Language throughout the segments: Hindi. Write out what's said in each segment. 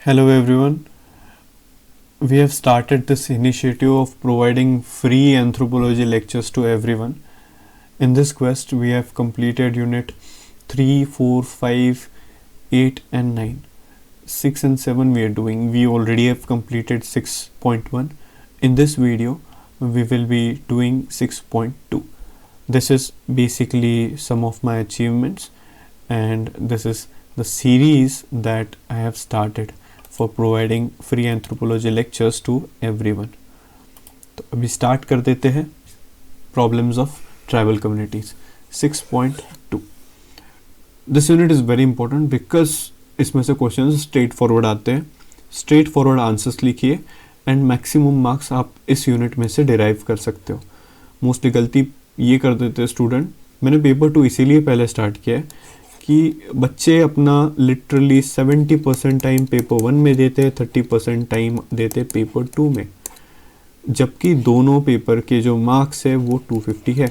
Hello everyone. We have started this initiative of providing free anthropology lectures to everyone. In this quest, we have completed Unit 3, 4, 5, 8 and 9. 6 and 7 we are doing. We already have completed 6.1. In this video, we will be doing 6.2. This is basically some of my achievements, and this is the series that I have started for providing free anthropology lectures to everyone. तो अभी स्टार्ट कर देते हैं problems of tribal communities 6.2. This unit is very important because इसमें से क्वेश्चन स्ट्रेट फॉरवर्ड आते हैं. स्ट्रेट फॉरवर्ड आंसर्स लिखिए एंड मैक्सिमम मार्क्स आप इस यूनिट में से डिराइव कर सकते हो. मोस्टली गलती ये कर देते हैं स्टूडेंट. मैंने पेपर 2 इसीलिए पहले स्टार्ट किया है कि बच्चे अपना लिटरली 70% टाइम पेपर 1 में देते हैं, 30% टाइम देते हैं पेपर 2 में, जबकि दोनों पेपर के जो मार्क्स है वो 250 है.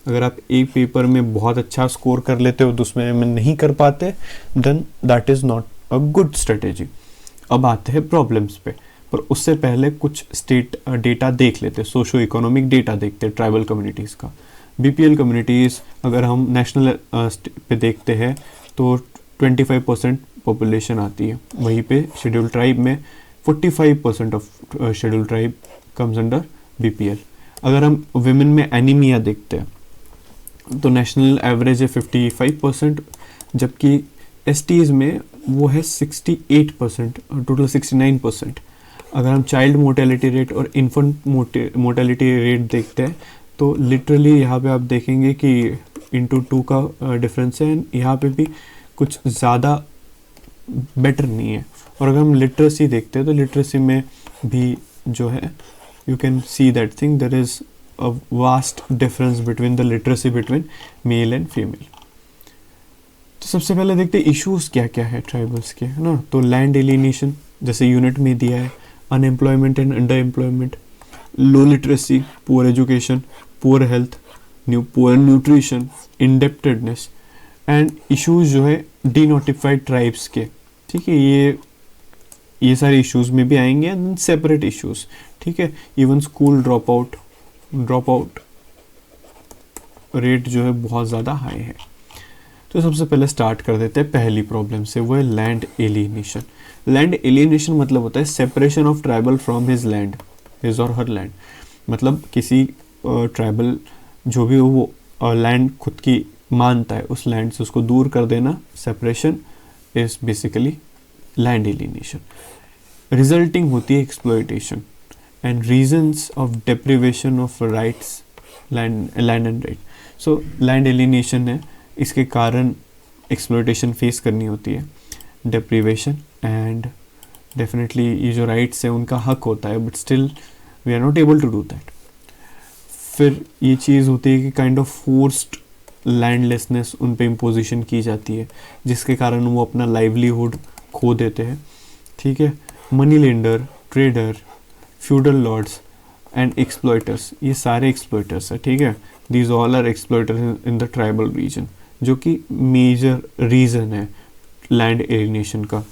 अगर आप एक पेपर में बहुत अच्छा स्कोर कर लेते हो दूसरे में नहीं कर पाते, then that is not a good strategy. अब आते हैं प्रॉब्लम्स पे, पर उससे पहले कुछ स्टेट डेटा देख लेते हैं. सोशो इकोनॉमिक डेटा देखते हैं ट्राइबल कम्युनिटीज़ का. बीपीएल कम्युनिटीज़ अगर हम नेशनल पे देखते हैं तो 25% पॉपुलेशन आती है. वहीं पे शेड्यूल ट्राइब में 45% of schedule tribe comes under BPL. अगर हम विमेन में एनीमिया देखते हैं तो नेशनल एवरेज है 55%, जबकि एसटीज़ में वो है 68%, टोटल 69%. अगर हम चाइल्ड मोर्टेलिटी रेट और इन्फेंट मोर्टेलिटी रेट देखते हैं तो लिटरली यहाँ पे आप देखेंगे कि इंटू 2 का डिफरेंस है, एंड यहाँ पे भी कुछ ज़्यादा बेटर नहीं है. और अगर हम लिटरेसी देखते हैं तो लिटरेसी में भी जो है you can see that thing there is a vast difference between the literacy between male and female. तो सबसे पहले देखते हैं इश्यूज़ क्या क्या है ट्राइबल्स के, है ना. तो लैंड एलिनेशन जैसे यूनिट में दिया है, unemployment and under employment, low literacy, poor education, poor health, poor nutrition, indebtedness and issues जो है डीनोटिफाइड ट्राइब्स के. ठीक है, ये सारे इश्यूज में भी आएंगे एंड सेपरेट इश्यूज. ठीक है, even school drop out rate जो है बहुत ज़्यादा हाई है. तो सबसे पहले स्टार्ट कर देते हैं पहली प्रॉब्लम से, वो है लैंड एलिनेशन. लैंड एलिनेशन मतलब होता है separation of tribal from his land, his और हर लैंड. मतलब किसी ट्राइबल जो भी हो वो लैंड खुद की मानता है, उस लैंड से उसको दूर कर देना. Separation is basically land alienation. Resulting होती है exploitation and reasons of deprivation of rights, land and right. So land alienation है, इसके कारण एक्सप्लॉयटेशन फेस करनी होती है, डेप्रिवेशन, एंड डेफिनेटली ये जो राइट्स है उनका हक होता है, but still we are not able to do that. फिर ये चीज़ होती है कि काइंड ऑफ फोर्स्ड लैंडलेसनेस उन पे इम्पोजिशन की जाती है, जिसके कारण वो अपना लाइवलीहुड खो देते हैं. ठीक है, money lender, trader, feudal lords and exploiters, ये सारे एक्सप्लॉयटर्स हैं. ठीक है, these all are exploiters in the tribal region, जो कि मेजर रीज़न है लैंड एलिनेशन का.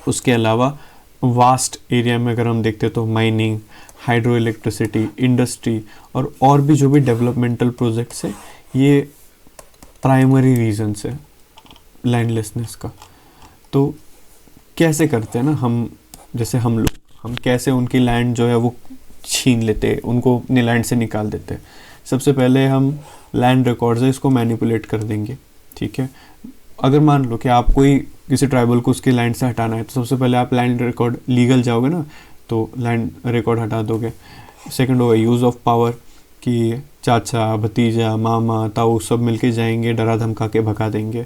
उसके अलावा वास्ट एरिया में अगर हम देखते हैं तो माइनिंग, हाइड्रो इलेक्ट्रिसिटी, इंडस्ट्री और भी जो भी डेवलपमेंटल प्रोजेक्ट्स है, ये प्राइमरी रीजंस है लैंडलेसनेस का. तो कैसे करते हैं ना हम, जैसे हम कैसे उनकी लैंड जो है वो छीन लेते हैं, उनको अपनी लैंड से निकाल देते हैं. सबसे पहले हम लैंड रिकॉर्ड्स है इसको मैनिपुलेट कर देंगे. ठीक है, अगर मान लो कि आप कोई किसी ट्राइबल को उसकी लैंड से हटाना है, तो सबसे पहले आप लैंड रिकॉर्ड लीगल जाओगे ना, तो लैंड रिकॉर्ड हटा दोगे. सेकंड होगा यूज़ ऑफ पावर, कि चाचा, भतीजा, मामा, ताऊ सब मिलके जाएंगे, डरा धमका के भगा देंगे.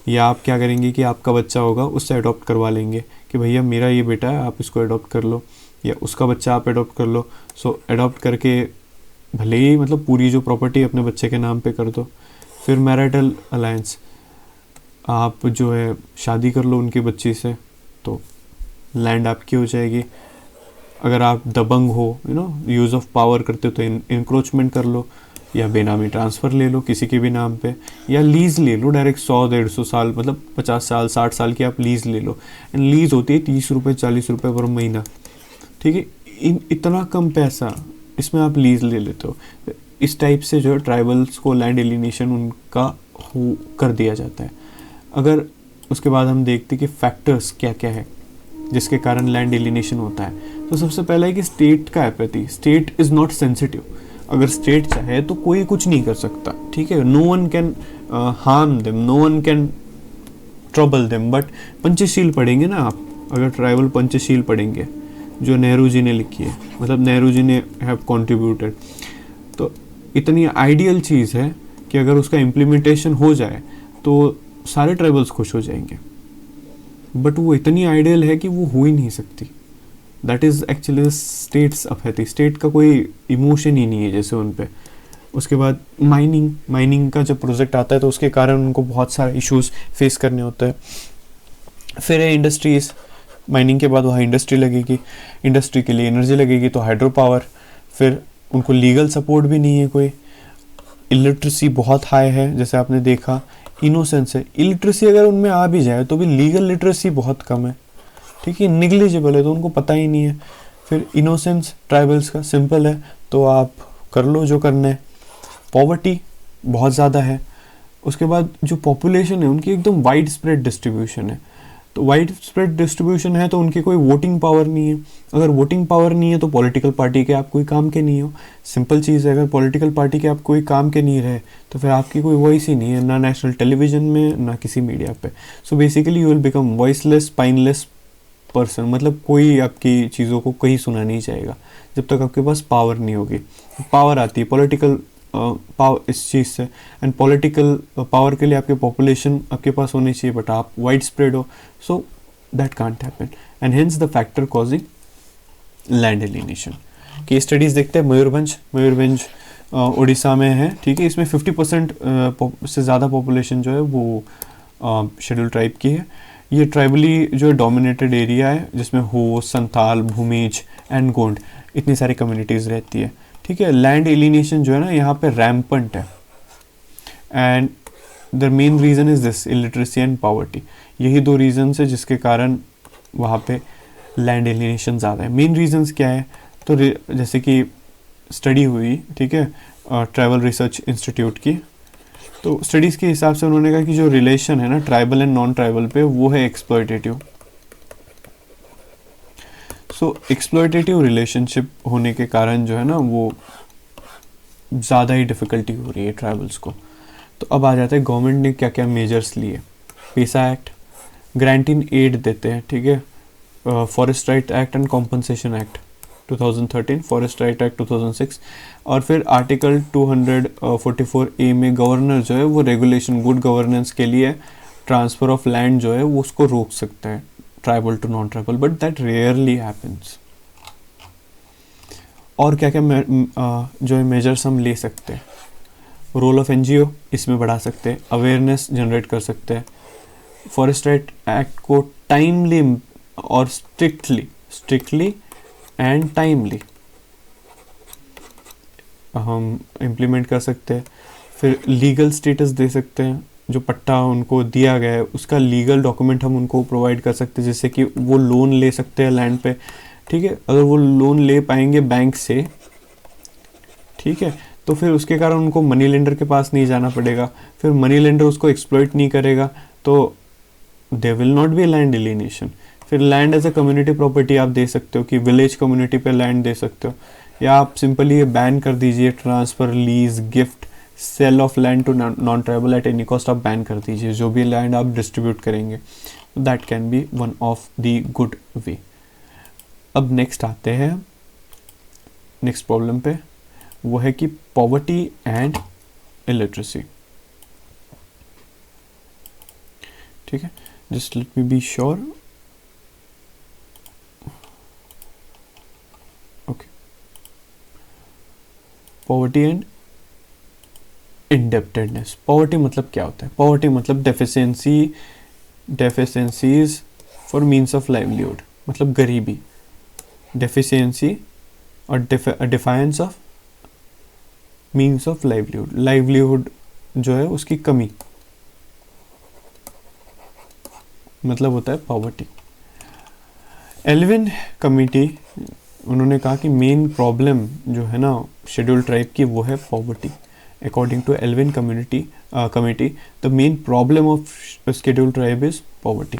या आप क्या करेंगे कि आपका बच्चा होगा उससे अडॉप्ट करवा लेंगे कि भैया मेरा ये बेटा है, आप इसको अडॉप्ट कर लो, या उसका बच्चा आप अडॉप्ट कर लो. सो अडॉप्ट करके भले ही मतलब पूरी जो प्रॉपर्टी अपने बच्चे के नाम पे कर दो. फिर मैरिटल अलायंस, आप जो है शादी कर लो उनकी बच्ची से, तो लैंड आपकी हो जाएगी. अगर आप दबंग हो, यूज़ ऑफ पावर करते हो तो इंक्रोचमेंट कर लो. या बेनामी ट्रांसफ़र ले लो किसी के भी नाम पे, या लीज़ ले लो डायरेक्ट 100-150 साल, मतलब 50 साल 60 साल की आप लीज़ ले लो। एंड लीज़ होती है 30 रुपये 40 रुपये पर महीना, ठीक है। इतना कम पैसा इसमें आप लीज़ ले लेते हो। इस टाइप से जो है ट्राइबल्स को लैंड एलिनेशन उनका हो कर दिया जाता है। अगर उसके बाद हम देखते कि फैक्टर्स क्या क्या है जिसके कारण लैंड एलिनेशन होता है, तो सबसे पहला है कि स्टेट का apathy. State is not sensitive. अगर स्टेट चाहे तो कोई कुछ नहीं कर सकता, ठीक है। No one can harm them, no one can trouble them. But Panchsheel पढ़ेंगे ना आप, अगर ट्राइबल पंचशील पढ़ेंगे जो नेहरू जी ने लिखी है, मतलब नेहरू जी ने हैव कॉन्ट्रीब्यूटेड, तो इतनी आइडियल चीज़ है कि अगर उसका इम्प्लीमेंटेशन हो जाए तो सारे ट्राइबल्स खुश हो जाएंगे। बट वो इतनी आइडियल है कि वो हो ही नहीं सकती। That is actually states apathy. State का कोई इमोशन ही नहीं है जैसे उन पे। उसके बाद माइनिंग का जब प्रोजेक्ट आता है तो उसके कारण उनको बहुत सारे इश्यूज फेस करने होते हैं। फिर है इंडस्ट्रीज। माइनिंग के बाद वहाँ इंडस्ट्री लगेगी, इंडस्ट्री के लिए एनर्जी लगेगी तो हाइड्रो पावर। फिर उनको लीगल सपोर्ट भी नहीं है कोई। इलिटरेसी बहुत हाई है जैसे आपने देखा। इनोसेंस है। इलिटरेसी अगर उनमें आ भी जाए तो भी लीगल लिटरेसी बहुत कम है, ठीक है, निग्लिजिबल है, तो उनको पता ही नहीं है। फिर इनोसेंस ट्राइबल्स का सिंपल है तो आप कर लो जो करना है। पॉवर्टी बहुत ज़्यादा है। उसके बाद जो पॉपुलेशन है उनकी एकदम वाइड स्प्रेड डिस्ट्रीब्यूशन है। तो वाइड स्प्रेड डिस्ट्रीब्यूशन है तो उनकी कोई वोटिंग पावर नहीं है। अगर वोटिंग पावर नहीं है तो पॉलिटिकल पार्टी के आप कोई काम के नहीं हो। सिंपल चीज़ है, अगर पॉलिटिकल पार्टी के आप कोई काम के नहीं रहे तो फिर आपकी कोई वॉइस ही नहीं है, ना नेशनल टेलीविज़न में ना किसी मीडिया पे। So basically you will become voiceless spineless person. मतलब कोई आपकी चीज़ों को कहीं सुना नहीं जाएगा जब तक आपके पास पावर नहीं होगी। पावर आती है पॉलिटिकल पावर इस चीज़ से। एंड पॉलिटिकल पावर के लिए आपके पॉपुलेशन आपके पास होनी चाहिए, बट आप वाइड स्प्रेड हो, so that can't happen and hence the factor causing land alienation. Case studies देखते हैं। मयूरभंज उड़ीसा में है, ठीक है। इसमें 50% से ज़्यादा पॉपुलेशन जो है वो शेड्यूल ट्राइब की है। ये ट्राइबली जो डोमिनेटेड एरिया है जिसमें हो, संथाल, भूमिज एंड गोंड इतनी सारी कम्युनिटीज़ रहती है, ठीक है। लैंड एलिनेशन जो है ना यहाँ पे रैम्पेंट है and the main reason is this illiteracy and poverty. यही दो रीजन्स है जिसके कारण वहाँ पे लैंड एलिनेशन ज़्यादा है। मेन रीजंस क्या है, तो जैसे कि स्टडी हुई, ठीक है, ट्राइबल रिसर्च इंस्टीट्यूट की, तो स्टडीज़ के हिसाब से उन्होंने कहा कि जो रिलेशन है ना ट्राइबल एंड नॉन ट्राइबल पे वो है एक्सप्लॉयटेटिव। सो एक्सप्लॉयटेटिव रिलेशनशिप होने के कारण जो है ना वो ज़्यादा ही डिफ़िकल्टी हो रही है ट्राइबल्स को। तो अब आ जाता है गवर्नमेंट ने क्या क्या मेजर्स लिए। पेसा एक्ट, ग्रांट इन एड देते हैं, ठीक है। Forest right act and compensation act 2013, forest right act 2006, और फिर आर्टिकल 244A में गवर्नर जो है वो रेगुलेशन गुड गवर्नेंस के लिए ट्रांसफ़र ऑफ लैंड जो है वो उसको रोक सकता है tribal to non tribal, but that rarely happens. और क्या क्या जो है मेजर्स हम ले सकते हैं। रोल ऑफ NGO इसमें बढ़ा सकते हैं, अवेयरनेस जनरेट कर सकते हैं, फॉरेस्ट राइट एक्ट को टाइमली और स्ट्रिक्टली एंड टाइमली हम इम्प्लीमेंट कर सकते हैं। फिर लीगल स्टेटस दे सकते हैं, जो पट्टा उनको दिया गया है उसका लीगल डॉक्यूमेंट हम उनको प्रोवाइड कर सकते हैं, जिससे कि वो लोन ले सकते हैं लैंड पे, ठीक है। अगर वो लोन ले पाएंगे बैंक से, ठीक है, तो फिर उसके कारण उनको मनी लेंडर के पास नहीं जाना पड़ेगा। फिर मनी लेंडर उसको एक्सप्लॉइट नहीं करेगा तो there will not be land alienation. फिर land as a community property आप दे सकते हो कि विलेज कम्युनिटी पे लैंड दे सकते हो, या आप सिंपली ये बैन कर दीजिए transfer, lease, gift, sale of land to non tribal at any cost. आप बैन कर दीजिए जो भी लैंड आप डिस्ट्रीब्यूट करेंगे। That can be one of the good way. अब नेक्स्ट आते हैं नेक्स्ट प्रॉब्लम पे, वो है कि पॉवर्टी एंड इलिटरेसी, ठीक है। Just let me be sure. Okay, poverty and indebtedness. Poverty मतलब क्या होता है? पॉवर्टी मतलब deficiencies for means of livelihood, मतलब गरीबी, डेफिशिएंसी और defiance of means of livelihood, livelihood जो है उसकी कमी, मतलब होता है पॉवर्टी। एल्विन कमिटी उन्होंने कहा कि मेन प्रॉब्लम जो है ना शेड्यूल ट्राइब की वो है poverty. According to Elwin committee the main problem of schedule tribe is poverty.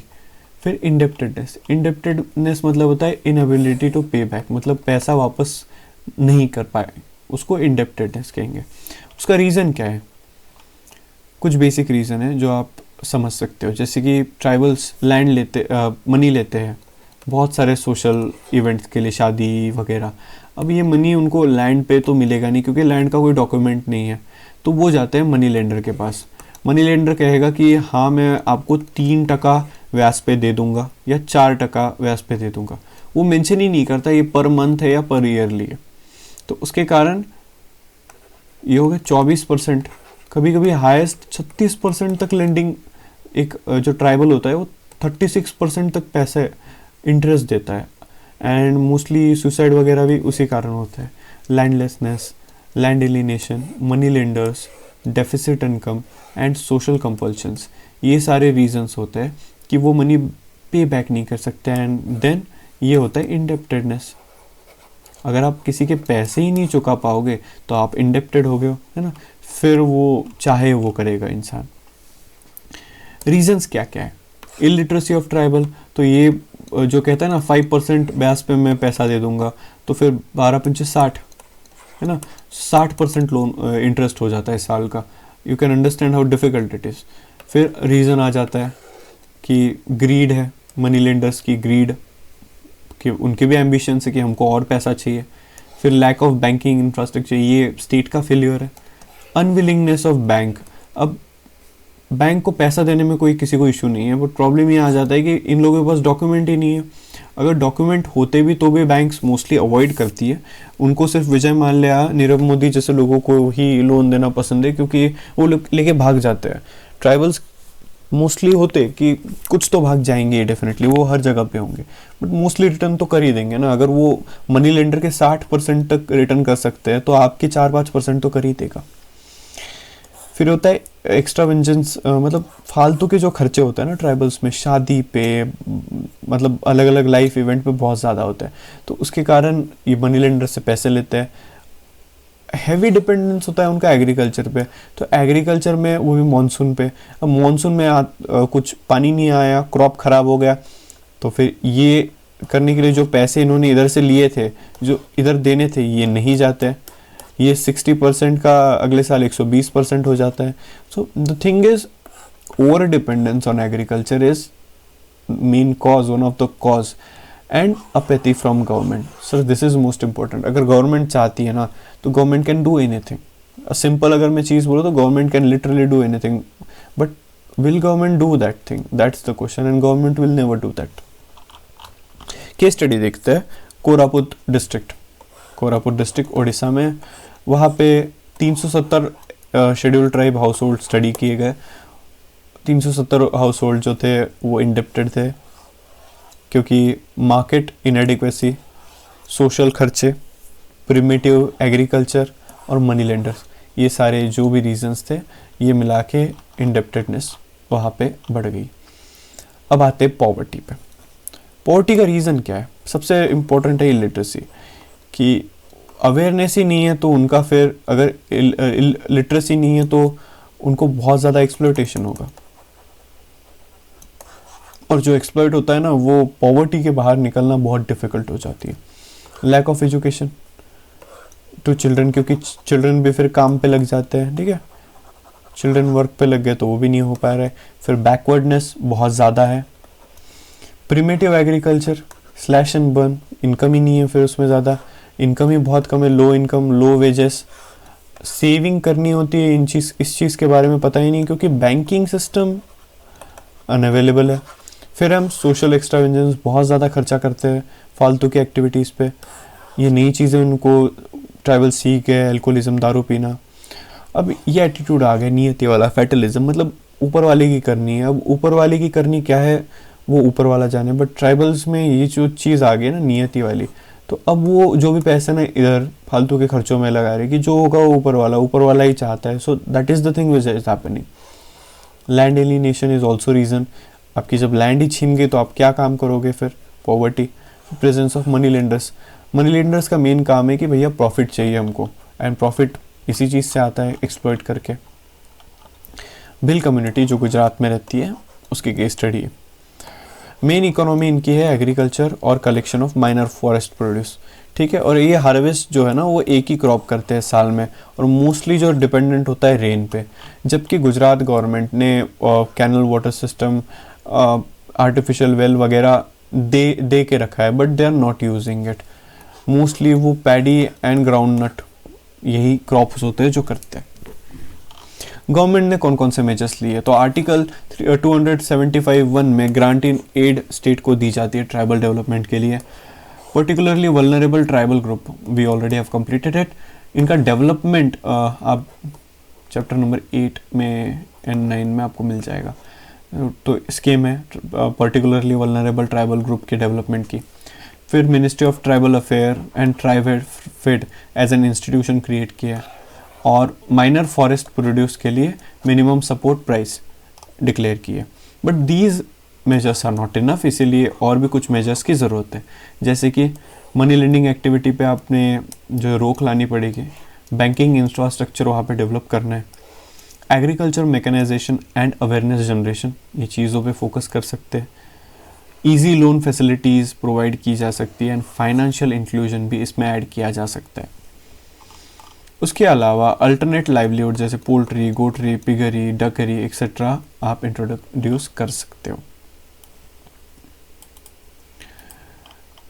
फिर इंडेप्टेडनेस मतलब होता है इनएबिलिटी टू पे बैक, मतलब पैसा वापस नहीं कर पाए, उसको इंडेप्टेडनेस कहेंगे। उसका रीज़न क्या है? कुछ बेसिक रीज़न है जो आप समझ सकते हो, जैसे कि ट्राइबल्स लैंड लेते मनी लेते हैं बहुत सारे सोशल इवेंट्स के लिए, शादी वगैरह। अब ये मनी उनको लैंड पे तो मिलेगा नहीं क्योंकि लैंड का कोई डॉक्यूमेंट नहीं है, तो वो जाते हैं मनी लेंडर के पास। मनी लेंडर कहेगा कि हाँ मैं आपको 3% ब्याज पे दे दूंगा या 4% ब्याज पे दे दूंगा। वो मेंशन ही नहीं करता ये पर मंथ है या पर ईयरली है। तो उसके कारण ये हो गया 24%, कभी कभी हाईएस्ट 36% तक लेंडिंग। एक जो ट्राइबल होता है वो 36% तक पैसे इंटरेस्ट देता है। एंड मोस्टली सुसाइड वगैरह भी उसी कारण होता है। Landlessness, land alienation, money lenders, deficit income and social compulsions, ये सारे रीजंस होते हैं कि वो मनी पे बैक नहीं कर सकते। एंड देन ये होता है इंडेप्टेडनेस। अगर आप किसी के पैसे ही नहीं चुका पाओगे तो आप इंडेप्टेड हो गए हो, है ना। फिर वो चाहे वो करेगा इंसान। रीजंस क्या क्या है? इलिटरेसी ऑफ ट्राइबल, तो ये जो कहता है ना 5% ब्याज पे मैं पैसा दे दूंगा, तो फिर 12×5 = 60, है ना। 60% लोन इंटरेस्ट हो जाता है साल का। You can understand how difficult it is. फिर रीज़न आ जाता है कि ग्रीड है, मनी लेंडर्स की ग्रीड, कि उनके भी एम्बिशंस है कि हमको और पैसा चाहिए। फिर लैक ऑफ बैंकिंग इंफ्रास्ट्रक्चर, ये स्टेट का फेलियर है। अनविलिंगनेस ऑफ बैंक, अब बैंक को पैसा देने में कोई किसी को इशू नहीं है, बट प्रॉब्लम ये आ जाता है कि इन लोगों के पास डॉक्यूमेंट ही नहीं है। अगर डॉक्यूमेंट होते भी तो भी बैंक्स मोस्टली अवॉइड करती है। उनको सिर्फ विजय माल्या, नीरव मोदी जैसे लोगों को ही लोन देना पसंद है क्योंकि वो लेके भाग जाते हैं। ट्राइबल्स मोस्टली होते कि कुछ तो भाग जाएंगे डेफिनेटली, वो हर जगह पे होंगे, बट मोस्टली रिटर्न तो कर ही देंगे ना। अगर वो मनी लेंडर के 60% तक रिटर्न कर सकते हैं तो आपके 4-5% तो कर ही देगा। फिर होता है एक्स्ट्रा वेंजेंस, मतलब फालतू के जो खर्चे होते हैं ना ट्राइबल्स में, शादी पे, मतलब अलग अलग लाइफ इवेंट पे बहुत ज़्यादा होता है, तो उसके कारण ये मनी लेंडर से पैसे लेते हैं। हैवी डिपेंडेंस होता है उनका एग्रीकल्चर पे, तो एग्रीकल्चर में वो भी मानसून पे। अब मानसून में कुछ पानी नहीं आया, क्रॉप खराब हो गया, तो फिर ये करने के लिए जो पैसे इन्होंने इधर से लिए थे, जो इधर देने थे, ये नहीं जाते। ये 60% का अगले साल 120% हो जाता है। सो the thing is over dependence on agriculture is main cause, one of the cause, and apathy from government. Sir this is most important. अगर गवर्नमेंट चाहती है ना तो government can do anything. Simple अगर मैं चीज़ बोलूँ तो government can literally do anything, but will government do that thing? That's the question, and government will never do that. Case study देखते हैं। कोरापुट डिस्ट्रिक्ट उड़ीसा में, वहाँ पे 370 schedule tribe house hold study किए गए। 370 हाउस होल्ड जो थे वो इंडेप्टेड थे क्योंकि मार्केट इनएडिक्वेसी, सोशल खर्चे, प्रिमिटिव एग्रीकल्चर और मनी लेंडर्स, ये सारे जो भी रीजंस थे ये मिला के इंडेप्टेडनेस वहाँ पे बढ़ गई। अब आते हैं पॉवर्टी पे। पॉवर्टी का रीज़न क्या है? सबसे इम्पोर्टेंट है इलिटरेसी, कि अवेयरनेस ही नहीं है तो उनका, फिर अगर लिटरेसी नहीं है तो उनको बहुत ज़्यादा एक्सप्लॉयटेशन होगा, और जो एक्सप्लॉयट होता है ना वो पॉवर्टी के बाहर निकलना बहुत डिफिकल्ट हो जाती है। Lack of education to children, क्योंकि चिल्ड्रन भी फिर काम पे लग जाते हैं, ठीक है, चिल्ड्रन वर्क पे लग गए तो वो भी नहीं हो पा रहा है। फिर बैकवर्डनेस बहुत ज़्यादा है। Primitive agriculture, slash and burn, income ही नहीं है, फिर उसमें ज़्यादा इनकम ही बहुत कम है, low income, low wages, saving करनी होती है इस चीज़ के बारे में पता ही नहीं क्योंकि बैंकिंग सिस्टम अनअवेलेबल है। फिर हम सोशल एक्सट्रावेंजेंस बहुत ज़्यादा खर्चा करते हैं फालतू की एक्टिविटीज़ पे। ये नई चीज़ें उनको ट्राइबल सीख है, एल्कोहलिज्म, दारू पीना। अब ये एटीट्यूड आ गया नियति वाला, फैटलिज्म, मतलब ऊपर वाले की करनी है। अब ऊपर वाले की करनी क्या है वो ऊपर वाला जाने, बट ट्राइबल्स में ये जो चीज़ आ गई ना नियति वाली, तो अब वो जो भी पैसे ना इधर फालतू के खर्चों में लगा रहे कि जो होगा वो ऊपर वाला ही चाहता है. सो that is the thing which is happening. Land alienation is also reason. आपकी जब लैंड ही छीन गई तो आप क्या काम करोगे फिर? Poverty. Presence of money lenders. Money lenders का मेन काम है कि भैया प्रॉफिट चाहिए हमको, एंड प्रॉफिट इसी चीज़ से आता है, एक्सप्लॉइट करके. भिल कम्युनिटी जो गुजरात में रहती है उसकी केस स्टडी है. मेन इकोनॉमी इनकी है एग्रीकल्चर और collection of minor forest produce. ठीक है, और ये हार्वेस्ट जो है ना वो एक ही क्रॉप करते हैं साल में, और मोस्टली जो डिपेंडेंट होता है रेन पे. जबकि गुजरात गवर्नमेंट ने canal water system, artificial well वगैरह दे के रखा है, but they are not using it. Mostly वो पैडी एंड ग्राउंड नट यही क्रॉप्स होते हैं जो करते हैं. गवर्नमेंट ने कौन कौन से मेजर्स लिए? तो आर्टिकल 275(1) में ग्रांट इन एड स्टेट को दी जाती है ट्राइबल डेवलपमेंट के लिए. Particularly vulnerable tribal group, we already have completed it. इनका डेवलपमेंट आप चैप्टर नंबर 8 में एंड 9 में आपको मिल जाएगा. तो स्कीम है पर्टिकुलरली वल्नरेबल ट्राइबल ग्रुप के डेवलपमेंट की. फिर ministry of tribal affair and TRIFED as an institution create किया, और माइनर फॉरेस्ट प्रोड्यूस के लिए मिनिमम सपोर्ट प्राइस डिक्लेयर किए. But these measures are not enough, इसीलिए और भी कुछ मेजर्स की ज़रूरत है. जैसे कि मनी लेंडिंग एक्टिविटी पे आपने जो रोक लानी पड़ेगी, बैंकिंग इंफ्रास्ट्रक्चर वहाँ पे डेवलप करना है, agriculture mechanisation and awareness generation, ये चीज़ों पे फोकस कर सकते हैं. ईजी लोन फैसिलिटीज़ प्रोवाइड की जा सकती है, एंड फाइनेंशियल इंक्लूजन भी इसमें ऐड किया जा सकता है. उसके अलावा अल्टरनेट लाइवलीहुड जैसे पोल्ट्री, गोटरी, पिगरी, डकरी एक्सेट्रा आप इंट्रोड्यूस कर सकते हो.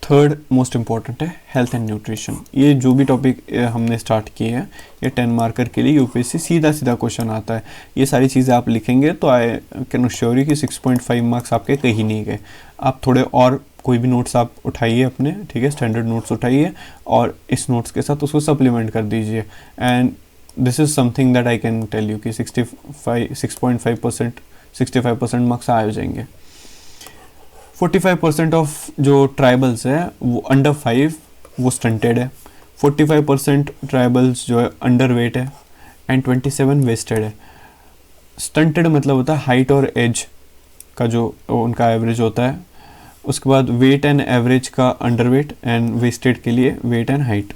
थर्ड मोस्ट इम्पॉर्टेंट है हेल्थ एंड न्यूट्रिशन. ये जो भी टॉपिक हमने स्टार्ट किए हैं ये 10 मार्कर के लिए यूपीएससी सीधा क्वेश्चन आता है. ये सारी चीज़ें आप लिखेंगे तो आई कैन श्योर यू कि 6.5 मार्क्स आपके कहीं नहीं गए. आप थोड़े और कोई भी नोट्स आप उठाइए अपने, ठीक है, स्टैंडर्ड नोट्स उठाइए और इस नोट्स के साथ उसको सप्लीमेंट कर दीजिए. And this is something that I can tell you कि 65% मार्क्स आ जाएंगे. 45% ऑफ जो ट्राइबल्स है वो अंडर 5 वो स्टंटेड है, 45% ट्राइबल्स जो है अंडर वेट है, एंड 27 वेस्टेड है. स्टंटेड मतलब होता है हाइट और एज का जो उनका एवरेज होता है. उसके बाद वेट एंड एवरेज का अंडर वेट, एंड वेस्टेड के लिए वेट एंड हाइट.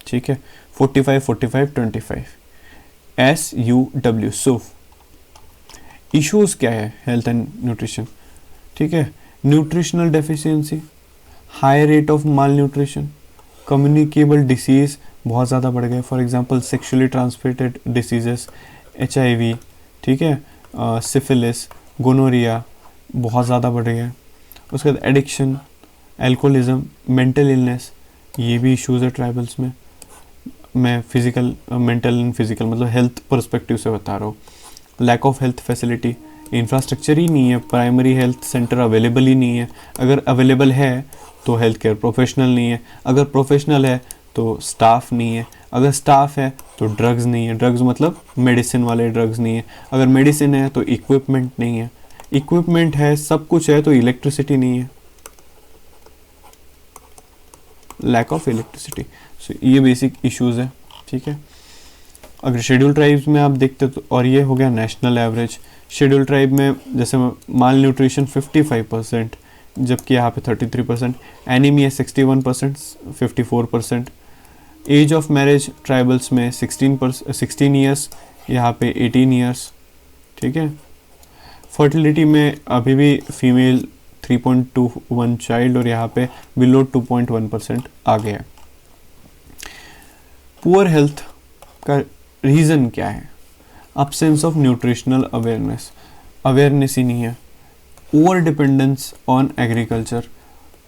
ठीक है, 45, 45, 25 SUW. सो इश्यूज़ क्या है हेल्थ एंड न्यूट्रिशन? ठीक है, nutritional deficiency, high rate of mall nutrition, communicable disease बहुत ज़्यादा बढ़ गए. For example sexually transmitted diseases, HIV, ठीक है, सिफिलिस, गोनोरिया बहुत ज़्यादा बढ़ गए. उसके बाद एडिक्शन, एल्कोहलिज्म, मेंटल इलनेस, ये भी इश्यूज़ है ट्राइबल्स में. मैं फिज़िकल, मेंटल एंड फिज़िकल मतलब हेल्थ पर्सपेक्टिव से बता रहा हूँ. Lack of health facility, infrastructure ही नहीं है, प्राइमरी हेल्थ सेंटर अवेलेबल ही नहीं है. अगर अवेलेबल है तो हेल्थ केयर प्रोफेशनल नहीं है, अगर प्रोफेशनल है तो स्टाफ नहीं है, अगर स्टाफ है तो ड्रग्स नहीं है, ड्रग्स मतलब मेडिसिन वाले ड्रग्स नहीं है, अगर मेडिसिन है तो इक्विपमेंट नहीं है, इक्विपमेंट है सब कुछ है तो इलेक्ट्रिसिटी नहीं है, लैक ऑफ इलेक्ट्रिसिटी. सो ये बेसिक इश्यूज़ है. ठीक है, अगर शेड्यूल ट्राइब्स में आप देखते तो, और ये हो गया नेशनल एवरेज. शेड्यूल ट्राइब में जैसे माल न्यूट्रिशन 55%, जबकि यहाँ पे 33%, anaemia 61%, 54%. Age of marriage tribals में 16 ईयर्स, यहाँ पे 18 ईयर्स. ठीक है, फर्टिलिटी में अभी भी फीमेल 3.21 चाइल्ड, और यहाँ पे बिलो 2.1% आ गया. पुअर हेल्थ का रीज़न क्या है? absence of nutritional awareness, awareness ही नहीं है. ओवर डिपेंडेंस ऑन एग्रीकल्चर,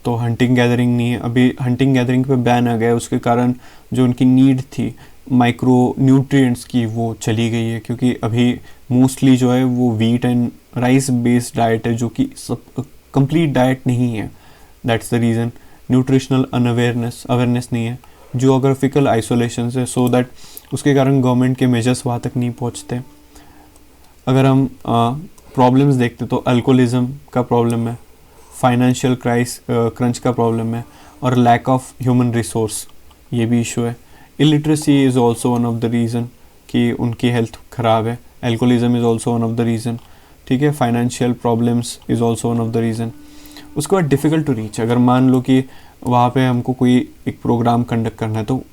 तो हंटिंग गैदरिंग नहीं है. अभी हंटिंग गैदरिंग पे बैन आ गया है, उसके कारण जो उनकी नीड थी माइक्रो न्यूट्रिएंट्स की वो चली गई है, क्योंकि अभी मोस्टली जो है वो wheat and rice based diet है, जो कि सब कंप्लीट डाइट नहीं है. That's the reason. Nutritional unawareness, awareness नहीं है. जियोग्राफिकल आइसोलेशन है, सो दैट उसके कारण गवर्नमेंट के मेजर्स वहाँ तक नहीं पहुँचते. अगर हम प्रॉब्लम्स देखते तो अल्कोहलिज्म का प्रॉब्लम है, फाइनेंशियल क्रंच का प्रॉब्लम है, और लैक ऑफ ह्यूमन रिसोर्स, ये भी इशू है। Illiteracy is also one of the reason कि उनकी हेल्थ ख़राब है। Alcoholism is also one of the reason, ठीक है। Financial problems is also one of the reason. उसके बाद डिफ़िकल्ट टू रीच, अगर मान लो कि वहाँ पे हमको कोई एक प्रोग्राम कंडक्ट करना है, तो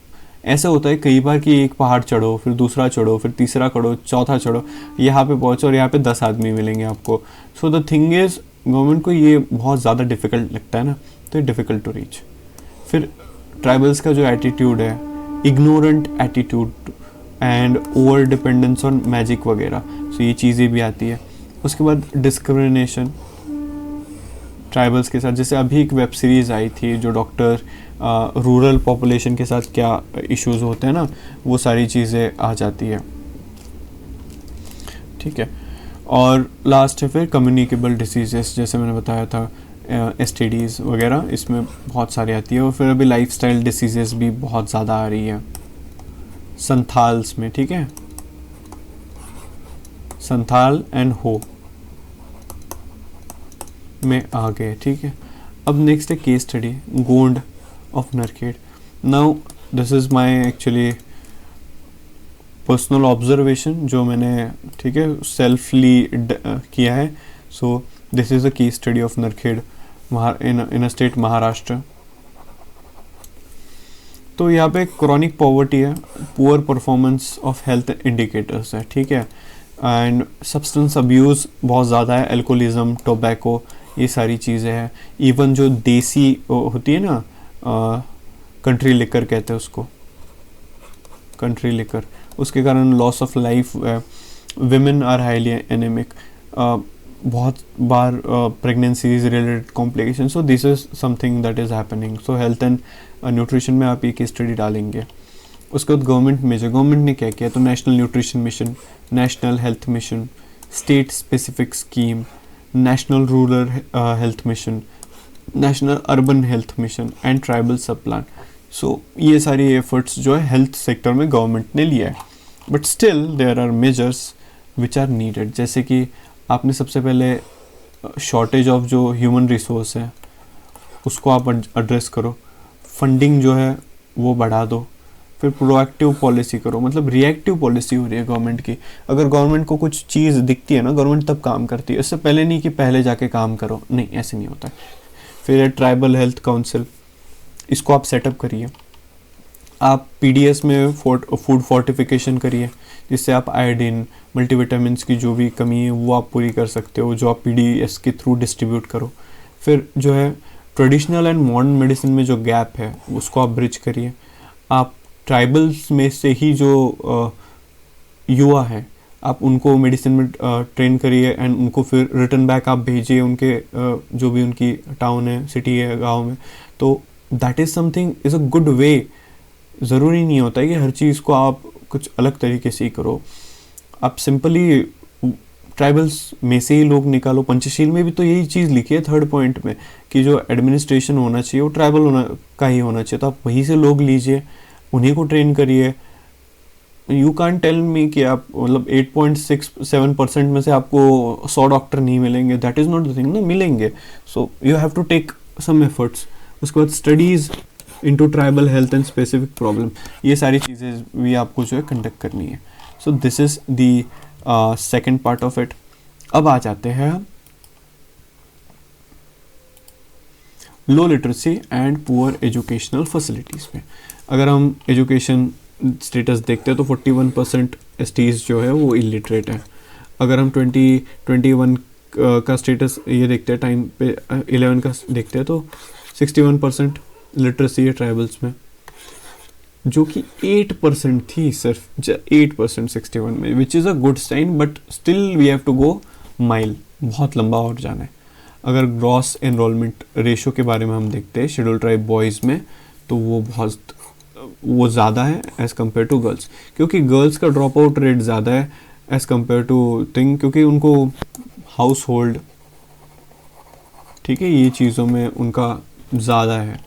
ऐसा होता है कई बार कि एक पहाड़ चढ़ो, फिर दूसरा चढ़ो, फिर तीसरा चढ़ो, चौथा चढ़ो, यहाँ पे पहुँचो और यहाँ पे 10 आदमी मिलेंगे आपको। सो द थिंग इज़ गवर्नमेंट को ये बहुत ज़्यादा डिफ़िकल्ट लगता है ना, तो ये डिफ़िकल्ट टू रीच। फिर ट्राइबल्स का जो एटीट्यूड है, ignorant attitude and over dependence on magic वगैरह, सो ये चीज़ें भी आती है। उसके बाद डिस्क्रिमिनेशन ट्राइबल्स के साथ, जैसे अभी एक वेब सीरीज़ आई थी जो डॉक्टर रूरल पॉपुलेशन के साथ क्या इश्यूज होते हैं ना, वो सारी चीज़ें आ जाती है, ठीक है। और लास्ट है फिर कम्युनिकेबल डिसीजेस, जैसे मैंने बताया था STDs वगैरह, इसमें बहुत सारी आती है। और फिर अभी लाइफस्टाइल डिसीजेस भी बहुत ज़्यादा आ रही है संथाल्स में, ठीक है, संथाल एंड हो में आ गए, ठीक है। अब नेक्स्ट है case study Gond of Narkhed. Now this is my actually personal observation जो मैंने, ठीक है, सेल्फली किया है। So this is a case study of Narkhed in a state Maharashtra. तो यहाँ पे क्रॉनिक पॉवर्टी है, poor performance of health indicators है, ठीक है, एंड सब्सटेंस अब्यूज़ बहुत ज़्यादा है, एल्कोहलिज्म, टोबैको, ये सारी चीज़ें हैं। इवन जो देसी होती है ना, कंट्री लिकर कहते हैं उसको, कंट्री लिकर, उसके कारण loss of life, women are highly anemic, बहुत बार pregnancies related complication. So this is something that is happening. So health and nutrition में आप ये केस स्टडी डालेंगे। उसके बाद गवर्नमेंट मेजर, गवर्नमेंट ने क्या किया, तो national nutrition mission, national health mission, state specific scheme, national rural health mission, national urban health mission and tribal sub plan. So ये सारी एफर्ट्स जो है हेल्थ सेक्टर में गवर्नमेंट ने लिया है, but still there are measures which are needed. जैसे कि आपने सबसे पहले शॉर्टेज ऑफ जो ह्यूमन रिसोर्स है उसको आप एड्रेस करो, फंडिंग जो है वो बढ़ा दो, फिर प्रोएक्टिव पॉलिसी करो। मतलब रिएक्टिव पॉलिसी हो रही है गवर्नमेंट की। अगर गवर्नमेंट को कुछ चीज़ दिखती है ना, गवर्नमेंट तब काम करती है, इससे पहले नहीं कि पहले जाके काम करो, नहीं, ऐसे नहीं होता है। फिर है ट्राइबल हेल्थ काउंसिल, इसको आप सेटअप करिए। आप PDS में फूड फोर्टिफिकेशन करिए, जिससे आप आयोडीन, मल्टीविटामिन्स की जो भी कमी है वो आप पूरी कर सकते हो, जो आप PDS के थ्रू डिस्ट्रीब्यूट करो। फिर जो है ट्रेडिशनल एंड मॉडर्न मेडिसिन में जो गैप है उसको आप ब्रिज करिए। आप ट्राइबल्स में से ही जो युवा है आप उनको मेडिसिन में ट्रेन करिए एंड उनको फिर रिटर्न बैक आप भेजिए उनके जो भी उनकी टाउन है, सिटी है, गांव में। तो that is something is a good way. ज़रूरी नहीं होता है कि हर चीज़ को आप कुछ अलग तरीके से ही करो। आप सिंपली ट्राइबल्स में से ही लोग निकालो। पंचशील में भी तो यही चीज़ लिखी है 3rd पॉइंट में कि जो एडमिनिस्ट्रेशन होना चाहिए वो ट्राइबल का ही होना चाहिए। तो आप वहीं से लोग लीजिए, उन्हीं को ट्रेन करिए। यू कैन टेल मी कि आप मतलब 8.67% में से आपको 100 डॉक्टर नहीं मिलेंगे, that is not the thing ना, मिलेंगे। So you have to take some efforts. उसके बाद studies into tribal health and specific problem, ये सारी चीज़ें भी आपको जो है कंडक्ट करनी है। So this is the second part of it. अब आ जाते हैं लो literacy and poor educational facilities पे। अगर हम एजुकेशन स्टेटस देखते हैं तो 41% STs जो है वो इलिटरेट है। अगर हम 2021 का स्टेटस ये देखते हैं, टाइम पे 11 का देखते हैं, तो 61% लिटरेसी है ट्राइबल्स में, जो कि 8% थी, सिर्फ 8% 61 में, which is a good sign, but still we have to go mile, बहुत लंबा और जाना है। अगर ग्रॉस एनरोलमेंट रेशो के बारे में हम देखते हैं शेड्यूल ट्राइब बॉयज़ में, तो वो ज़्यादा है एज़ कम्पेयर टू गर्ल्स, क्योंकि गर्ल्स का ड्रॉप आउट रेट ज़्यादा है एज़ कम्पेयर टू थिंग, क्योंकि उनको हाउस होल्ड, ठीक है, ये चीज़ों में उनका ज़्यादा है।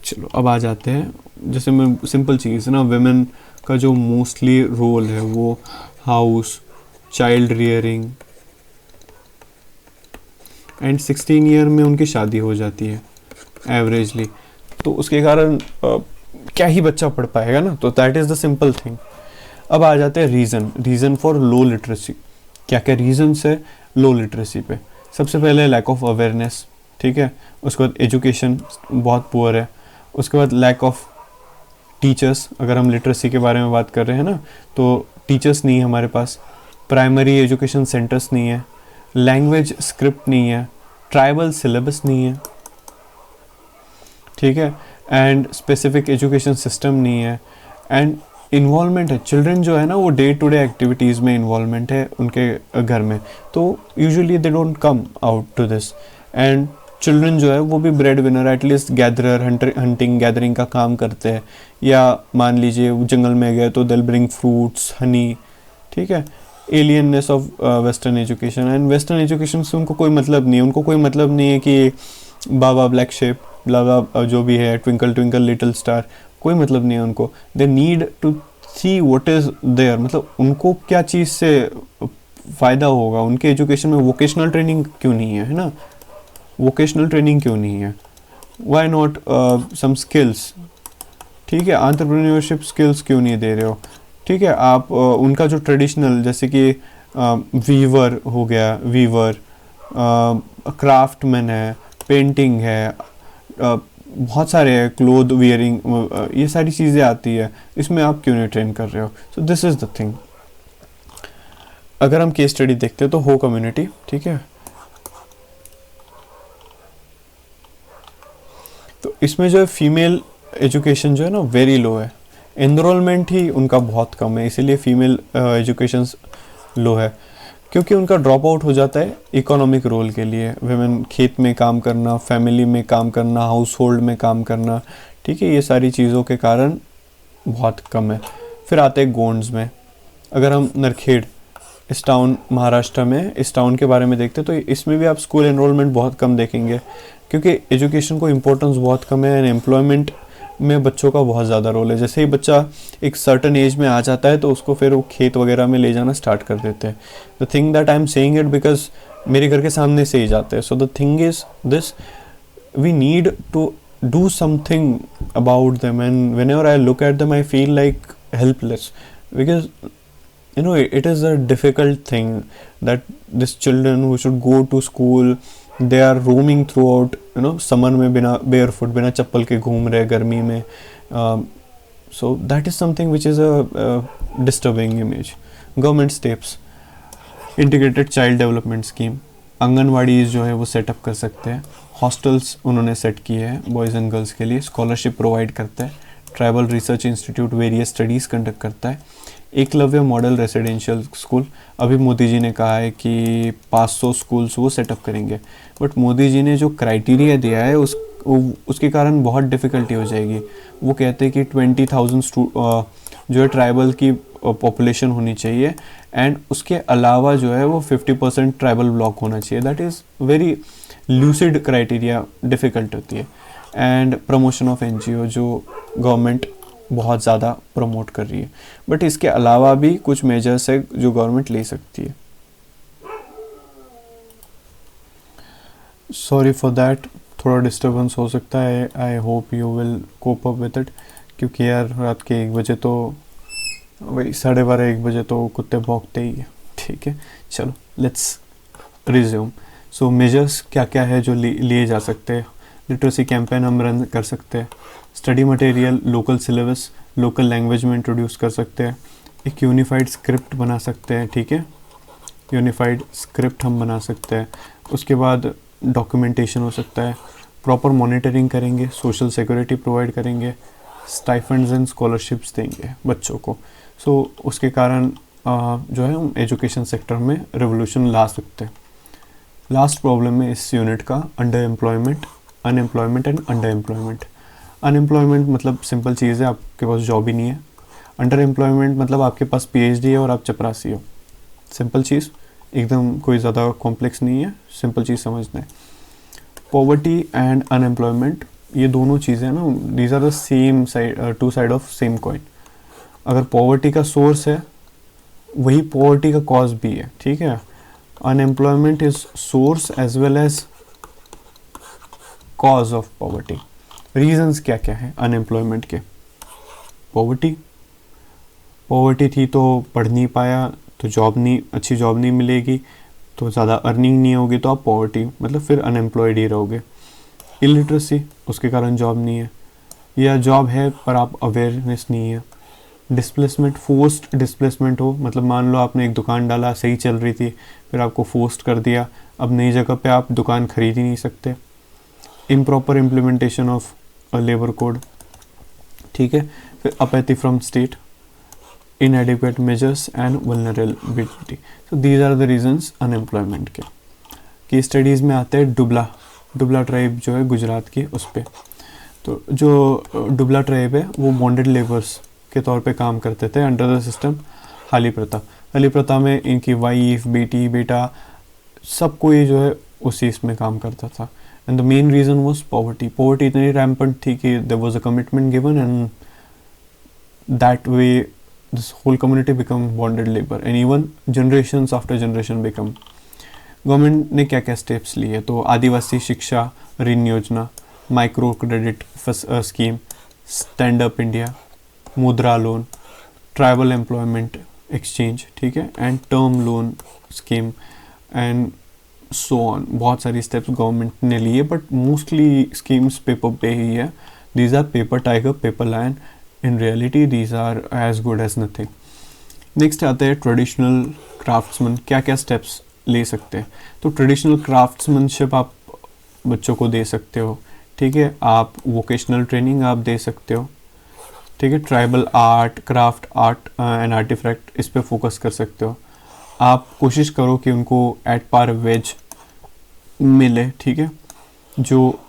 चलो अब आ जाते हैं, जैसे मैं सिंपल चीज़ ना, वेमेन का जो मोस्टली रोल है वो house, child rearing and 16 year में उनकी शादी हो जाती है एवरेजली। तो उसके कारण क्या ही बच्चा पढ़ पाएगा ना, तो that is the simple thing. अब आ जाते हैं रीज़न फॉर लो लिटरेसी। क्या क्या रीजन्स है लो लिटरेसी पे? सबसे पहले लैक ऑफ अवेयरनेस, ठीक है। उसके बाद एजुकेशन बहुत पुअर है। उसके बाद लैक ऑफ टीचर्स, अगर हम लिटरेसी के बारे में बात कर रहे हैं ना, तो टीचर्स नहीं है हमारे पास, प्राइमरी एजुकेशन सेंटर्स नहीं है, लैंग्वेज स्क्रिप्ट नहीं है, ट्राइबल सिलेबस नहीं है, ठीक है, एंड स्पेसिफिक एजुकेशन सिस्टम नहीं है, एंड इन्वॉल्वमेंट है। चिल्ड्रन जो है ना वो डे टू डे एक्टिविटीज़ में इन्वॉल्वमेंट है उनके घर में, तो usually they don't come out to this. And children जो है वो भी breadwinner, at least gatherer, hunting gathering का काम करते हैं, या मान लीजिए वो जंगल में गए तो दिल ब्रिंग फ्रूट्स, हनी, ठीक है। Alienness of western education, and western education से उनको कोई मतलब नहीं है। उनको कोई मतलब नहीं है कि बाबा ब्लैक शेप, ब्ला जो भी है, ट्विंकल ट्विंकल लिटिल स्टार, कोई मतलब नहीं है उनको। They need to see what is there, मतलब उनको क्या चीज़ से फ़ायदा होगा। उनके एजुकेशन में वोकेशनल ट्रेनिंग क्यों नहीं है ना, वोकेशनल ट्रेनिंग क्यों नहीं है, वाई नॉट सम स्किल्स, ठीक है, एंटरप्रेन्योरशिप स्किल्स क्यों नहीं दे रहे हो, ठीक है। आप उनका जो ट्रेडिशनल, जैसे कि वीवर हो गया, वीवर, क्राफ्टमैन है, पेंटिंग है, बहुत सारे हैं, क्लोथ वियरिंग, ये सारी चीज़ें आती है, इसमें आप क्यों नहीं ट्रेन कर रहे हो? So this is the thing. अगर हम केस स्टडी देखते हैं तो हो कम्युनिटी, ठीक है, तो इसमें जो है फीमेल एजुकेशन जो है ना वेरी लो है, एनरोलमेंट ही उनका बहुत कम है, इसीलिए फीमेल एजुकेशन लो है, क्योंकि उनका ड्रॉप आउट हो जाता है इकोनॉमिक रोल के लिए। विमेन खेत में काम करना, फैमिली में काम करना, हाउस होल्ड में काम करना, ठीक है, ये सारी चीज़ों के कारण बहुत कम है। फिर आते हैं गोंड्स में। अगर हम नरखेड़, इस टाउन महाराष्ट्र में, इस टाउन के बारे में देखते हैं तो इसमें भी आप स्कूल एनरोलमेंट बहुत कम देखेंगे, क्योंकि एजुकेशन को इम्पोर्टेंस बहुत कम है, एंड एम्प्लॉयमेंट में बच्चों का बहुत ज़्यादा रोल है। जैसे ही बच्चा एक सर्टन एज में आ जाता है तो उसको फिर वो खेत वगैरह में ले जाना स्टार्ट कर देते हैं। The thing that I am saying it because मेरे घर के सामने से ही जाते हैं। So the thing is this, we need to do something about them, and whenever I look at them I feel like helpless, because you know it is a difficult thing that this children who should go to school, they are roaming throughout, you know, summer में बिना barefoot, बिना चप्पल के घूम रहे गर्मी में, so that is something which is a disturbing image. Government steps, integrated child development scheme, anganwadi जो है वो सेटअप कर सकते हैं, हॉस्टल्स उन्होंने सेट किए हैं बॉयज़ एंड गर्ल्स के लिए, स्कॉलरशिप प्रोवाइड करता है, tribal research institute various studies conduct करता है, एकलव्य मॉडल रेसिडेंशियल स्कूल, अभी मोदी जी ने कहा है कि 500 स्कूल्स वो सेटअप करेंगे, बट मोदी जी ने जो क्राइटेरिया दिया है उसके कारण बहुत डिफ़िकल्टी हो जाएगी। वो कहते हैं कि 20,000 जो है ट्राइबल की पॉपुलेशन होनी चाहिए, एंड उसके अलावा जो है वो 50% ट्राइबल ब्लॉक होना चाहिए। That is very lucid criteria, difficult होती है। एंड प्रमोशन ऑफ NGO जो गवर्नमेंट बहुत ज़्यादा प्रमोट कर रही है, बट इसके अलावा भी कुछ मेजर्स है जो गवर्नमेंट ले सकती है। सॉरी फॉर दैट, थोड़ा डिस्टर्बेंस हो सकता है, I hope you will cope up with it, क्योंकि यार रात के 1 बजे तो वही 12:30 1 बजे तो कुत्ते भौंकते ही है, ठीक है। चलो लेट्स रिज्यूम। सो मेजर्स क्या क्या है जो लिए जा सकते हैं? लिटरेसी कैंपेन हम रन कर सकते हैं, study material local syllabus local language में इंट्रोड्यूस कर सकते हैं, एक यूनिफाइड स्क्रिप्ट बना सकते हैं, ठीक है, यूनिफाइड स्क्रिप्ट हम बना सकते हैं। उसके बाद डॉक्यूमेंटेशन हो सकता है, प्रॉपर मॉनिटरिंग करेंगे, सोशल सिक्योरिटी प्रोवाइड करेंगे, स्टाइफंड्स एंड स्कॉलरशिप्स देंगे बच्चों को। सो उसके कारण जो है हम एजुकेशन सेक्टर में रेवोल्यूशन ला सकते हैं। लास्ट प्रॉब्लम है इस यूनिट का under employment, unemployment and under employment. Unemployment मतलब सिंपल चीज़ है, आपके पास जॉब ही नहीं है। अंडर एम्प्लॉयमेंट मतलब आपके पास PhD है और आप चपरासी हो। सिंपल चीज़, एकदम कोई ज़्यादा कॉम्प्लेक्स नहीं है, सिंपल चीज़ समझना है। पॉवर्टी एंड अनएम्प्लॉयमेंट, ये दोनों चीज़ें ना, these are the same side, 2 side of same coin. अगर पॉवर्टी का सोर्स है, वही पॉवर्टी का कॉज भी है, ठीक है। Unemployment is source as well as cause of poverty. Reasons क्या क्या है अनएम्प्लॉयमेंट के? पॉवर्टी, पॉवर्टी थी तो पढ़ नहीं पाया, तो जॉब नहीं, अच्छी जॉब नहीं मिलेगी, तो ज़्यादा अर्निंग नहीं होगी, तो आप पॉवर्टी मतलब फिर अनएम्प्लॉयड ही रहोगे। इलिटरेसी, उसके कारण जॉब नहीं है, या जॉब है पर आप अवेयरनेस नहीं है। डिस्प्लेसमेंट, फोर्स्ड डिस्प्लेसमेंट हो, मतलब मान लो आपने एक दुकान डाला, सही चल रही थी, फिर आपको फोर्स्ड कर दिया, अब नई जगह पे आप दुकान खरीद ही नहीं सकते। Improper implementation of a labour code, ठीक है। फिर apathy from state, inadequate measures and vulnerability. So these are the reasons unemployment के। केस स्टडीज़ में आते हैं डुबला ट्राइब जो है गुजरात की, उस पे। तो जो डुबला ट्राइब है वो बॉन्डेड लेबर्स के तौर पे काम करते थे अंडर द सिस्टम हाली प्रथा में इनकी वाइफ, बेटी, बेटा, सब कोई जो है उसी इसमें काम करता था। And the main reason was poverty इतनी रैम्पेंट थी कि there was a commitment given and that way this whole community become bonded labor and even generations after generation become। Government ने क्या क्या स्टेप्स लिए? तो आदिवासी शिक्षा ऋण योजना, micro credit scheme, stand up India, मुद्रा लोन, ट्राइबल एम्प्लॉयमेंट एक्सचेंज, ठीक है, and term loan scheme and so on. बहुत सारी स्टेप्स गवर्नमेंट ने लिए, बट मोस्टली स्कीम्स पेपर पे ही है। These are paper tiger, paper lion, in reality these are as good as nothing। Next आते हैं ट्रेडिशनल क्राफ्ट्समैन, क्या क्या स्टेप्स ले सकते हैं? तो ट्रेडिशनल क्राफ्ट्समैनशिप आप बच्चों को दे सकते हो, ठीक है। आप वोकेशनल ट्रेनिंग आप दे सकते हो, ठीक है। Tribal art, craft art and artifact, इस पे फोकस कर सकते हो। आप कोशिश करो कि उनको एट पार वेज मिले, ठीक है। जो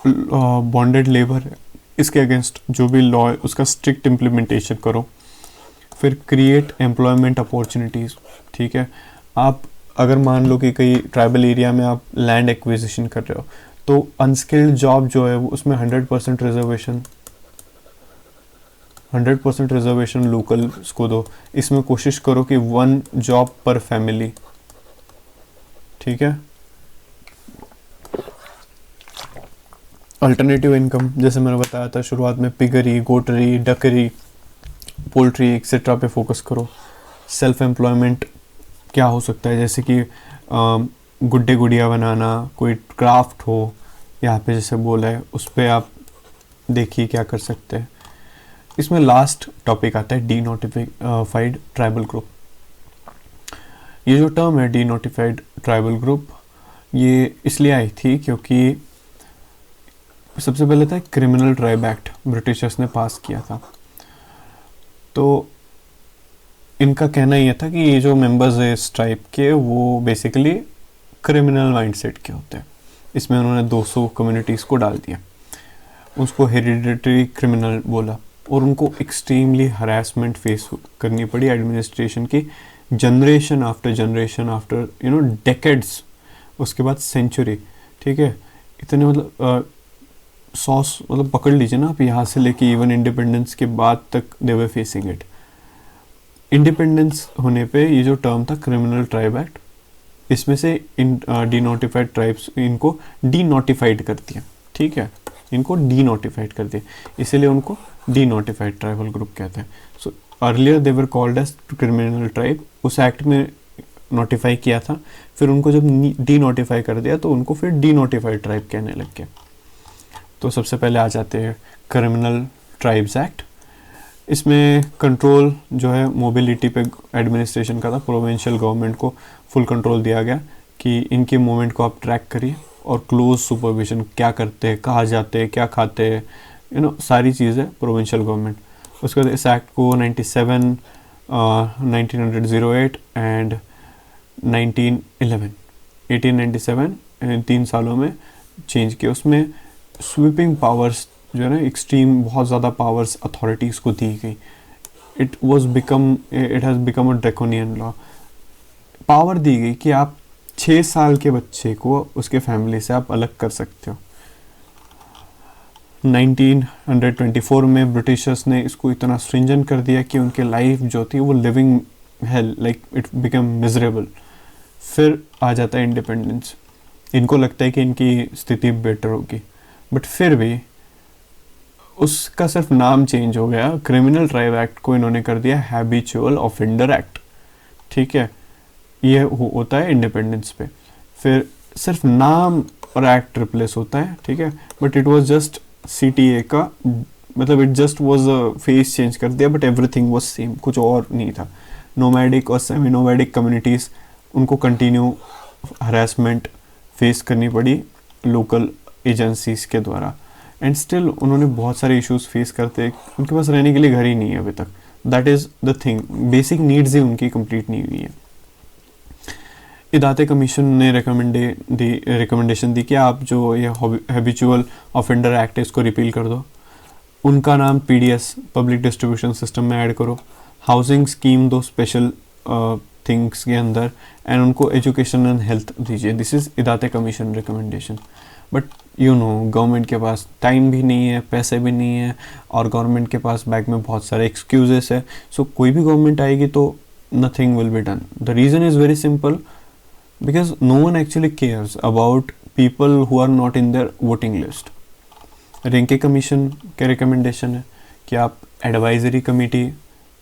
बॉन्डेड लेबर है इसके अगेंस्ट जो भी लॉ है उसका स्ट्रिक्ट इम्प्लीमेंटेशन करो। फिर क्रिएट एम्प्लॉयमेंट अपॉर्चुनिटीज़, ठीक है। आप अगर मान लो कि कई ट्राइबल एरिया में आप लैंड एक्विजिशन कर रहे हो, तो अनस्किल्ड जॉब जो है वो उसमें 100% रिजर्वेशन लोकल्स को दो। इसमें कोशिश करो कि 1 जॉब पर फैमिली, ठीक है। अल्टरनेटिव इनकम, जैसे मैंने बताया था शुरुआत में, पिगरी, गोटरी, डकरी, पोल्ट्री एक्सेट्रा पे फोकस करो। सेल्फ एम्प्लॉयमेंट क्या हो सकता है? जैसे कि गुड्डे गुड़िया बनाना, कोई क्राफ्ट हो, यहाँ पे जैसे बोला है उस पर आप देखिए क्या कर सकते हैं। इसमें लास्ट टॉपिक आता है डीनोटिफाइड ट्राइबल ग्रुप। ये जो टर्म है डीनोटिफाइड ट्राइबल ग्रुप, ये इसलिए आई थी क्योंकि सबसे पहले था क्रिमिनल ट्राइब एक्ट, ब्रिटिशर्स ने पास किया था। तो इनका कहना यह था कि ये जो मेंबर्स है इस ट्राइब के, वो बेसिकली क्रिमिनल माइंडसेट के होते हैं। इसमें उन्होंने 200 कम्युनिटीज़ को डाल दिया, उसको हेरिडिटरी क्रिमिनल बोला, और उनको एक्सट्रीमली हरासमेंट फेस करनी पड़ी एडमिनिस्ट्रेशन की, जनरेशन आफ्टर डेकेड्स, उसके बाद सेंचुरी, ठीक है। इतने मतलब सॉस मतलब पकड़ लीजिए ना आप, यहाँ से लेके इवन इंडिपेंडेंस के बाद तक दे वर फेसिंग इट। इंडिपेंडेंस होने पे ये जो टर्म था क्रिमिनल ट्राइब एक्ट, इसमें से डीनोटिफाइड ट्राइब्स, इनको डीनोटिफाइड कर दिया, ठीक है, इनको डीनोटिफाइड कर दिया, इसीलिए उनको डीनोटिफाइड ट्राइबल ग्रुप कहते हैं। So earlier they were called as criminal tribe, उस एक्ट में नोटिफाई किया था, फिर उनको जब डीनोटिफाई कर दिया तो उनको फिर डीनोटिफाइड ट्राइब कहने लग गए। तो सबसे पहले आ जाते हैं क्रिमिनल ट्राइब्स एक्ट। इसमें कंट्रोल जो है मोबिलिटी पे एडमिनिस्ट्रेशन का था, प्रोविंशियल गवर्नमेंट को फुल कंट्रोल दिया गया कि इनके मूवमेंट को आप ट्रैक करिए, और क्लोज सुपरविजन, क्या करते हैं, कहाँ जाते हैं, क्या खाते हैं, सारी चीज़ें प्रोविंशियल गवर्नमेंट। उसके बाद इस एक्ट को 1908 एंड 1911 1897 3 सालों में चेंज किया। उसमें स्वीपिंग पावर्स जो है ना, एक्सट्रीम बहुत ज़्यादा पावर्स अथॉरिटीज़ को दी गई। It has become a draconian law. Power दी गई कि आप 6 साल के बच्चे को उसके फैमिली से आप अलग कर सकते हो। 1924 में ब्रिटिशर्स ने इसको इतना स्ट्रिंजेंट कर दिया कि उनके लाइफ जो थी वो living hello, like it become miserable, फिर आ जाता है इंडिपेंडेंस। इनको लगता है कि इनकी स्थिति बेटर होगी, बट फिर भी उसका सिर्फ नाम चेंज हो गया, क्रिमिनल ट्राइब एक्ट को इन्होंने कर दिया हैबिचुअल ऑफेंडर एक्ट। ठीक है, ये होता है इंडिपेंडेंस पे। फिर सिर्फ नाम और एक्ट रिप्लेस होता है, ठीक है, but it was just CTA का, मतलब it just was a face change कर दिया, बट एवरीथिंग वाज सेम, कुछ और नहीं था। नोमैडिक और सेमी नोमैडिक कम्युनिटीज़, उनको कंटिन्यू हरासमेंट फेस करनी पड़ी लोकल एजेंसीज के द्वारा, एंड स्टिल उन्होंने बहुत सारे इश्यूज फेस करते, उनके पास रहने के लिए घर ही नहीं है अभी तक। That is the thing, basic needs ही उनकी कंप्लीट नहीं हुई है। इदाते कमीशन ने रिकमेंडेशन दी कि आप जो ये हैबिचुअल ऑफेंडर एक्ट है इसको रिपील कर दो, उनका नाम PDS पब्लिक डिस्ट्रीब्यूशन सिस्टम में ऐड करो, हाउसिंग स्कीम दो स्पेशल थिंग्स के अंदर, एंड उनको एजुकेशन एंड हेल्थ दीजिए। This is Idate commission recommendation. But you know government के पास टाइम भी नहीं है, पैसे भी नहीं है, और गवर्नमेंट के पास बैग में बहुत सारे एक्सक्यूजेस है। सो कोई भी गवर्नमेंट आएगी तो nothing will be done. The reason is very simple, because no one actually cares about people who are not in their voting list. Renke commission के रिकमेंडेशन है कि आप एडवाइजरी कमेटी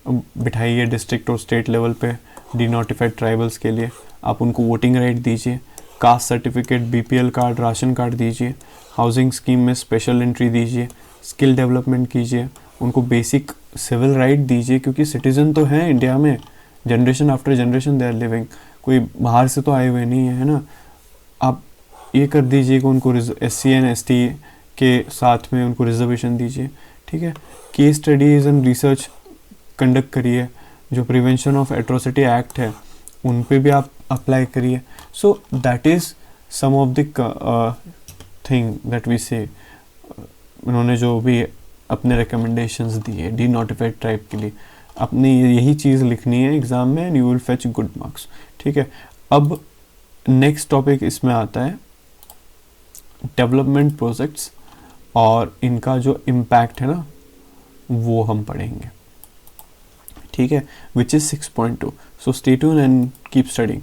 बिठाइए डिस्ट्रिक्ट और स्टेट लेवल पे डिनोटिफाइड ट्राइबल्स के लिए, आप उनको वोटिंग राइट दीजिए, caste certificate, BPL card, ration card दीजिए, हाउसिंग स्कीम में स्पेशल एंट्री दीजिए, स्किल डेवलपमेंट कीजिए, उनको बेसिक सिविल राइट दीजिए, क्योंकि सिटीजन तो हैं इंडिया में, generation after generation they are living, कोई बाहर से तो आए हुए नहीं है ना। आप ये कर दीजिए कि उनको SC एंड ST के साथ में उनको रिजर्वेशन दीजिए, ठीक है। Case studies and research conduct करिए, जो प्रिवेंशन ऑफ एट्रोसिटी एक्ट है उन पे भी आप अप्लाई करिए। So that is some of the thing that we say. उन्होंने जो भी अपने रिकमेंडेशंस दिए डी नोटिफाइड ट्राइब के लिए, अपनी यही चीज़ लिखनी है एग्ज़ाम में, and you will fetch good marks, ठीक है। अब नेक्स्ट टॉपिक इसमें आता है डेवलपमेंट प्रोजेक्ट्स, और इनका जो इम्पैक्ट है ना वो हम पढ़ेंगे, ठीक है, which is 6.2। So stay tuned and keep studying.